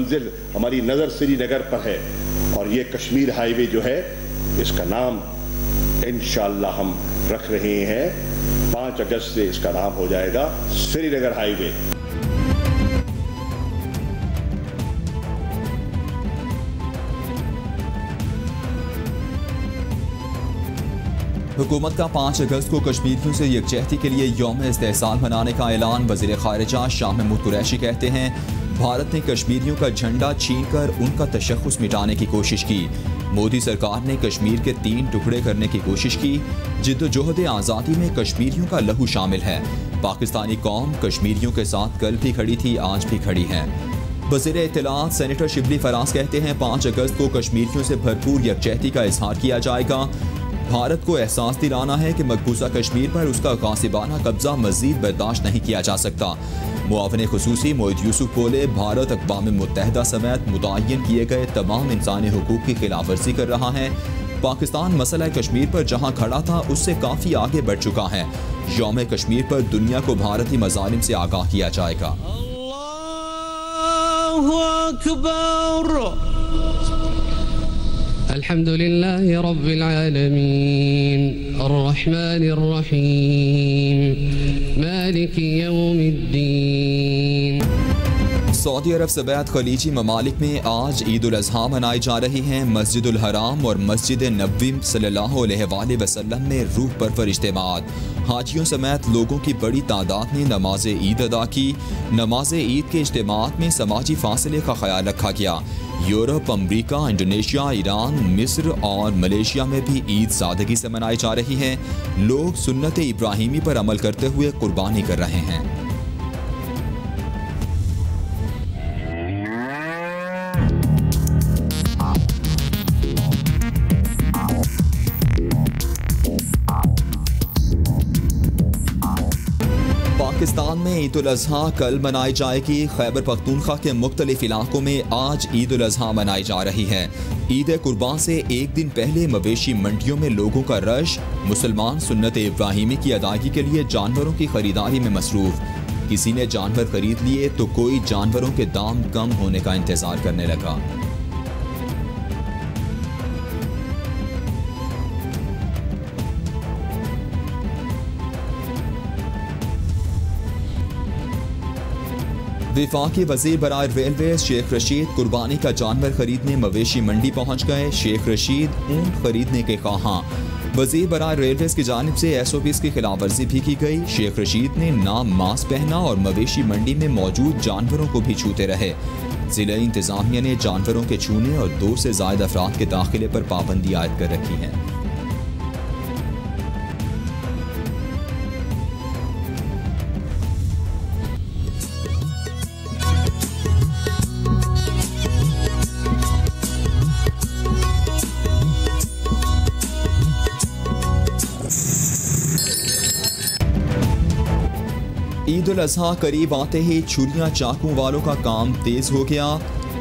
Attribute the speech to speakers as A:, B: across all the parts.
A: मंजिल हमारी नज़र श्रीनगर पर है और ये कश्मीर हाईवे जो है इसका नाम इंशाअल्लाह हम रख रहे हैं 5 अगस्त से इसका नाम हो जाएगा श्रीनगर हाईवे।
B: हुकूमत का 5 अगस्त को कश्मीरियों से यकजहती के लिए यौम इस्तेहसाल मनाने का ऐलान। वज़ीर ख़ारिजा शाह महमूद कुरैशी कहते हैं, भारत ने कश्मीरियों का झंडा छीनकर उनका तशख़्ख़ुस मिटाने की कोशिश की। मोदी सरकार ने कश्मीर के 3 टुकड़े करने की कोशिश की। जिद्दोजहद आज़ादी में कश्मीरियों का लहू शामिल है। पाकिस्तानी कौम कश्मीरियों के साथ कल भी खड़ी थी, आज भी खड़ी है। वज़ीर इत्तलात सेनेटर शिबली फराज कहते हैं, 5 अगस्त को कश्मीरियों से भरपूर यकजहती का इजहार किया जाएगा। भारत को एहसास दिलाना है कि मकबूजा कश्मीर पर उसका गासिबाना कब्जा मजीद बर्दाश्त नहीं किया जा सकता। मुआविन खुसूसी मोहित यूसुफ बोले, भारत अक़वाम मुत्तहिदा समेत मुतय्यन किए गए तमाम इंसानी हुकूक की खिलाफ वर्जी कर रहा है। पाकिस्तान मसला कश्मीर पर जहाँ खड़ा था उससे काफ़ी आगे बढ़ चुका है। यौम कश्मीर पर दुनिया को भारतीय मज़ालिम से आगाह किया जाएगा।
C: अल्हम्दुलिल्लाहि रब्बिल आलमीन अर्रहमानिर रहीम मालिकी यौमिद्दीन।
B: सऊदी अरब समेत खलीजी ममालिक में आज ईद उल अज़हा मनाई जा रही हैं। मस्जिदुल हराम और मस्जिद नबवी सल्लल्लाहु अलैहि वसल्लम में रूह परवर इज्तिमात। हाजियों समेत लोगों की बड़ी तादाद ने नमाज ईद अदा की। नमाज ईद के इज्तिमात में समाजी फासले का ख्याल रखा गया। यूरोप, अमरीका, इंडोनेशिया, ईरान, मिस्र और मलेशिया में भी ईद सादगी से मनाई जा रही है। लोग सुन्नत इब्राहिमी पर अमल करते हुए कुर्बानी कर रहे हैं। पाकिस्तान में ईद उल अज़हा कल मनाई जाएगी। खैबर पख्तूनख्वा के मुख्तलिफ इलाकों में आज ईद उल अज़हा मनाई जा रही है। ईद कुर्बान से एक दिन पहले मवेशी मंडियों में लोगों का रश। मुसलमान सुन्नत इब्राहिमी की अदायगी के लिए जानवरों की खरीदारी में मसरूफ। किसी ने जानवर खरीद लिए तो कोई जानवरों के दाम कम होने का इंतजार करने लगा। विफाकी वज़ीर बराए रेलवे शेख रशीद कुर्बानी का जानवर खरीदने मवेशी मंडी पहुंच गए। शेख रशीद ऊंट खरीदने के कहा। वज़ीर बराए रेलवे की जानिब से SOPs की खिलाफ वर्जी भी की गई। शेख रशीद ने ना मास्क पहना और मवेशी मंडी में मौजूद जानवरों को भी छूते रहे। जिला इंतजामिया ने जानवरों के छूने और 2 से ज़ायद अफराद के दाखिले पर पाबंदी आयद कर रखी है। ईद उल अज़हा करीब आते ही छुरियां चाकू वालों का काम तेज हो गया।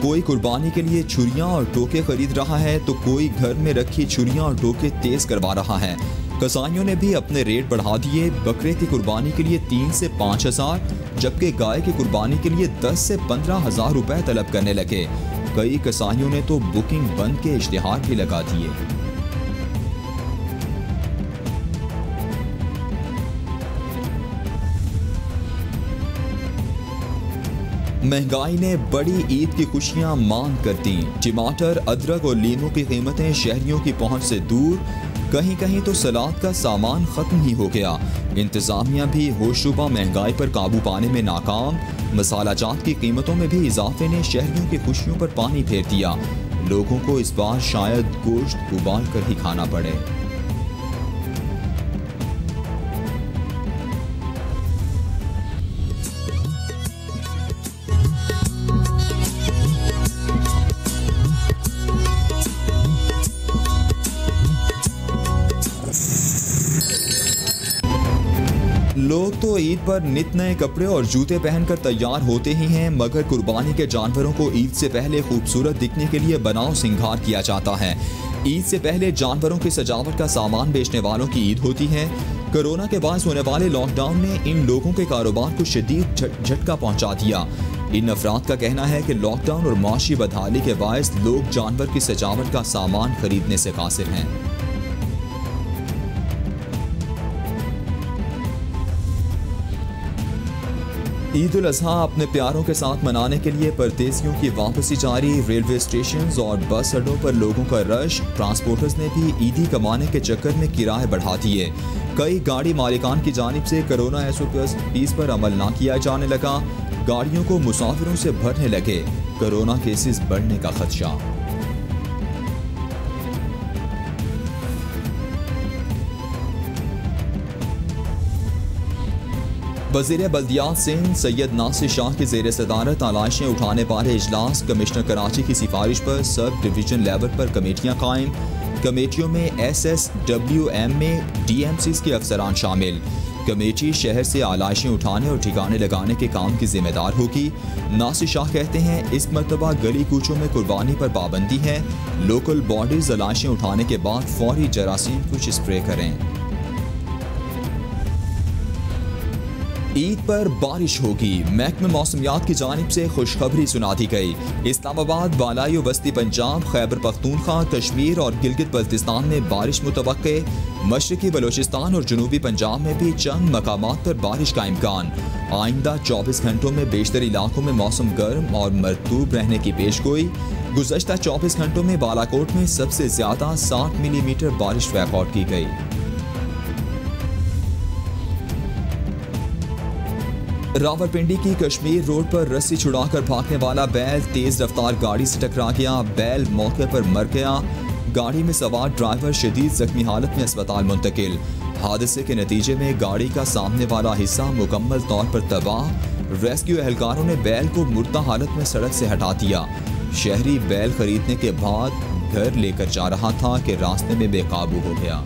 B: कोई कुर्बानी के लिए छुरियां और टोके खरीद रहा है तो कोई घर में रखी छुरियां और टोके तेज करवा रहा है। कसाईयों ने भी अपने रेट बढ़ा दिए। बकरे की कुर्बानी के लिए 3 से 5 हज़ार, जबकि गाय की कुर्बानी के लिए 10 से 15 हज़ार रुपए तलब करने लगे। कई कसाईयों ने तो बुकिंग बंद के इश्तिहार भी लगा दिए। महंगाई ने बड़ी ईद की खुशियां मान कर दी। टमाटर, अदरक और लीमू की कीमतें शहरियों की पहुंच से दूर। कहीं कहीं तो सलाद का सामान खत्म ही हो गया। इंतजामिया भी होशरुबा महंगाई पर काबू पाने में नाकाम। मसाला जात की कीमतों में भी इजाफे ने शहरियों की खुशियों पर पानी फेर दिया। लोगों को इस बार शायद गोश्त उबाल कर ही खाना पड़े। लोग तो ईद पर नित नए कपड़े और जूते पहनकर तैयार होते ही हैं, मगर कुर्बानी के जानवरों को ईद से पहले खूबसूरत दिखने के लिए बनाव सिंगार किया जाता है। ईद से पहले जानवरों की सजावट का सामान बेचने वालों की ईद होती है। कोरोना के बायस होने वाले लॉकडाउन ने इन लोगों के कारोबार को शदीद झटका पहुंचा दिया। इन अफराद का कहना है कि लॉकडाउन और माशी बदहाली के बायस लोग जानवर की सजावट का सामान खरीदने से कासिर हैं। ईद उल अजहा अपने प्यारों के साथ मनाने के लिए परदेसियों की वापसी जारी। रेलवे स्टेशन और बस अड्डों पर लोगों का रश। ट्रांसपोर्टर्स ने भी ईदी कमाने के चक्कर में किराए बढ़ा दिए। कई गाड़ी मालिकान की जानिब से कोरोना SOPs पर अमल ना किया जाने लगा। गाड़ियों को मुसाफिरों से भरने लगे। कोरोना केसेस बढ़ने का खदशा। वज़ीर बल्दियात सिंध सैयद नासिर शाह की ज़ेर सदारत आलाइशें उठाने वाले इजलास। कमिश्नर कराची की सिफारिश पर सब डिवीजन लेवल पर कमेटियाँ कायम। कमेटियों में SSWM में DMCs के अफसरान शामिल। कमेटी शहर से आलाइशें उठाने और ठिकाने लगाने के काम की जिम्मेदार होगी। नासिर शाह कहते हैं इस मरतबा गली कूचों में कुर्बानी पर पाबंदी है। लोकल बॉडीज आलाइशें उठाने के बाद फौरी जरासीम कुछ स्प्रे करें। ईद पर बारिश होगी। महकमे मौसमियात की जानिब से खुशखबरी सुना दी गई। इस्लामाबाद, बालाई वस्ती पंजाब, खैबर पख्तूनख्वा, कश्मीर और गिलगित बल्तिस्तान में बारिश मुतवक्के। मशरकी बलोचिस्तान और जनूबी पंजाब में भी चंद मकामात पर बारिश का इम्कान। आइंदा 24 घंटों में बेशतर इलाकों में मौसम गर्म और मरतूब रहने की पेशगोई। गुज़श्ता 24 घंटों में बालाकोट में सबसे ज्यादा 60 मिलीमीटर बारिश रिकॉर्ड की गई। रावलपिंडी की कश्मीर रोड पर रस्सी छुड़ाकर भागने वाला बैल तेज रफ्तार गाड़ी से टकरा गया। बैल मौके पर मर गया। गाड़ी में सवार ड्राइवर शदीद जख्मी हालत में अस्पताल मुंतकिल। हादसे के नतीजे में गाड़ी का सामने वाला हिस्सा मुकम्मल तौर पर तबाह। रेस्क्यू एहलकारों ने बैल को मुर्दा हालत में सड़क से हटा दिया। शहरी बैल खरीदने के बाद घर लेकर जा रहा था कि रास्ते में बेकाबू हो गया।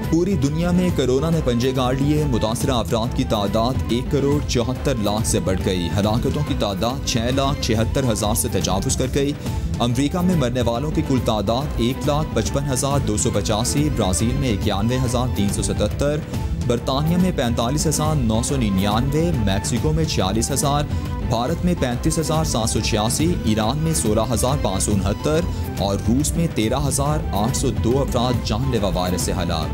B: पूरी दुनिया में कोरोना ने पंजे गाड़ लिए। मुतासरा अफराद की तादाद 1,74,00,000 से बढ़ गई। हलाकतों की तादाद 6,76,000 से तजावुज कर गई। अमरीका में मरने वालों की कुल तादाद 1,55,285। ब्राज़ील में 91,377। बरतानिया में 45,999। मैक्सिको में 46,000। भारत में 35,786। ईरान में 16,569 और रूस में 13,802 अफराद जानलेवा वायरस से हलाक।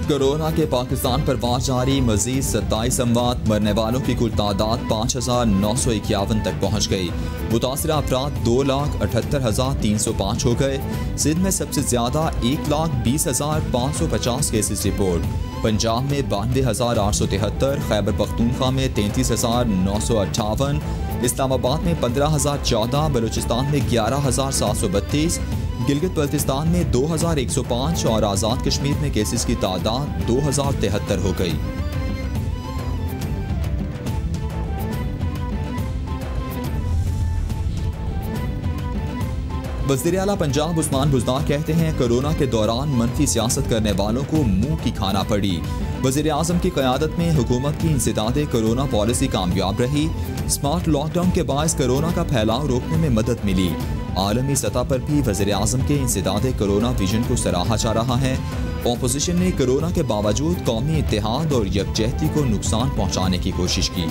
B: कोरोना के पाकिस्तान पर वार जारी। मजीद 27 अमवात। मरने वालों की कुल तादाद 5,951 तक पहुँच गई। मुतासरा अफराद 2,78,305 हो गए। सिंध में सबसे ज़्यादा 1,20,550 केसेस रिपोर्ट। पंजाब में 92,873। खैबर पख्तूनख्वा में 33,958। इस्लामाबाद में 15,014। बलूचिस्तान में 11,732। गिलगित बल्तिस्तान में 2,105 और आज़ाद कश्मीर में केसेस की तादाद 2,073 हो गई। वज़ीर आला पंजाब उस्मान बुज़दार कहते हैं कोरोना के दौरान मनफी सियासत करने वालों को मुंह की खाना पड़ी। वज़ीर आज़म की क़यादत में हुकूमत की इंसदाद कोरोना पॉलिसी कामयाब रही। स्मार्ट लॉकडाउन के बायस कोरोना का फैलाव रोकने में मदद मिली। आलमी सतह पर भी वज़ीर आज़म के इंसदाद कोरोना विजन को सराहा जा रहा है। ऑपोजिशन ने कोरोना के बावजूद कौमी इत्तेहाद और यकजहती को नुकसान पहुँचाने की कोशिश की।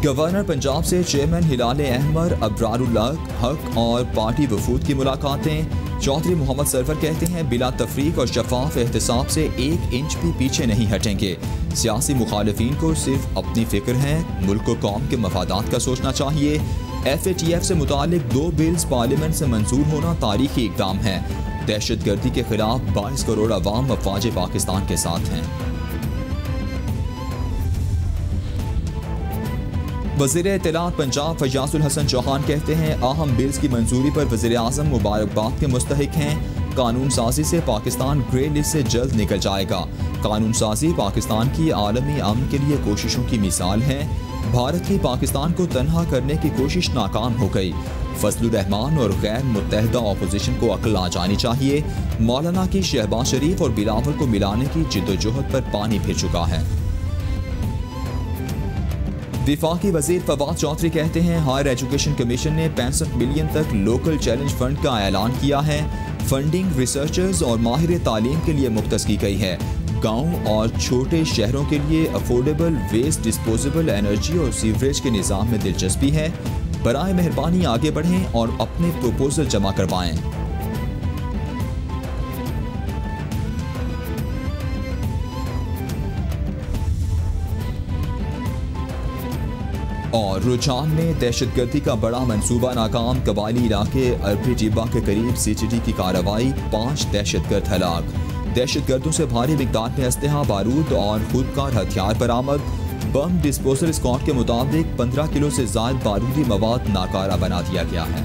B: गवर्नर पंजाब से चेयरमैन हिलाल अहमद, अबरारुल हक और पार्टी वफूद की मुलाकातें। चौधरी मोहम्मद सरवर कहते हैं बिला तफरीक और शफाफ एहतसाब से 1 इंच भी पीछे नहीं हटेंगे। सियासी मुखालिफिन को सिर्फ अपनी फिक्र है। मुल्क को कौम के मफादात का सोचना चाहिए। FATF से मुतालिक 2 बिल्स पार्लियामेंट से मंजूर होना तारीखी इकदाम है। दहशतगर्दी के खिलाफ 22 करोड़ अवाम अफवाज पाकिस्तान के साथ हैं। वज़ीर इत्तलात पंजाब फयाजुल हसन चौहान कहते हैं अहम बिल्स की मंजूरी पर वज़ीर आज़म मुबारकबाद के मुस्तहिक हैं। कानून साजी से पाकिस्तान ग्रे लिस्ट से जल्द निकल जाएगा। कानून साजी पाकिस्तान की आलमी अमन के लिए कोशिशों की मिसाल है। भारत की पाकिस्तान को तन्हा करने की कोशिश नाकाम हो गई। फजलुर रहमान और गैर मुत्तहदा अपोजिशन को अक्ल आ जानी चाहिए। मौलाना की शहबाज शरीफ और बिलावल को मिलाने की जिद्दोजहद पर पानी फिर चुका है। विफाकी वजीर फवाद चौधरी कहते हैं हायर एजुकेशन कमीशन ने 65 मिलियन तक लोकल चैलेंज फंड का ऐलान किया है। फंडिंग रिसर्चर्स और माहिर तालीम के लिए मुख्तस की गई है। गाँव और छोटे शहरों के लिए अफोर्डेबल वेस्ट डिस्पोजेबल एनर्जी और सीवरेज के निज़ाम में दिलचस्पी है। बराए मेहरबानी आगे बढ़ें और अपने प्रपोजल जमा करवाएं। और रुझान में दहशतगर्दी का बड़ा मंसूबा नाकाम। कबायली इलाके अरबी जिब्बा के करीब CGD की कार्रवाई, 5 दहशतगर्द हलाक। दहशतगर्दों से भारी मिकदार में अस्लहा, बारूद और खुदकार हथियार बरामद। बम डिस्पोजल स्क्वाड के मुताबिक 15 किलो से ज्यादा बारूदी मवाद नाकारा बना दिया गया है।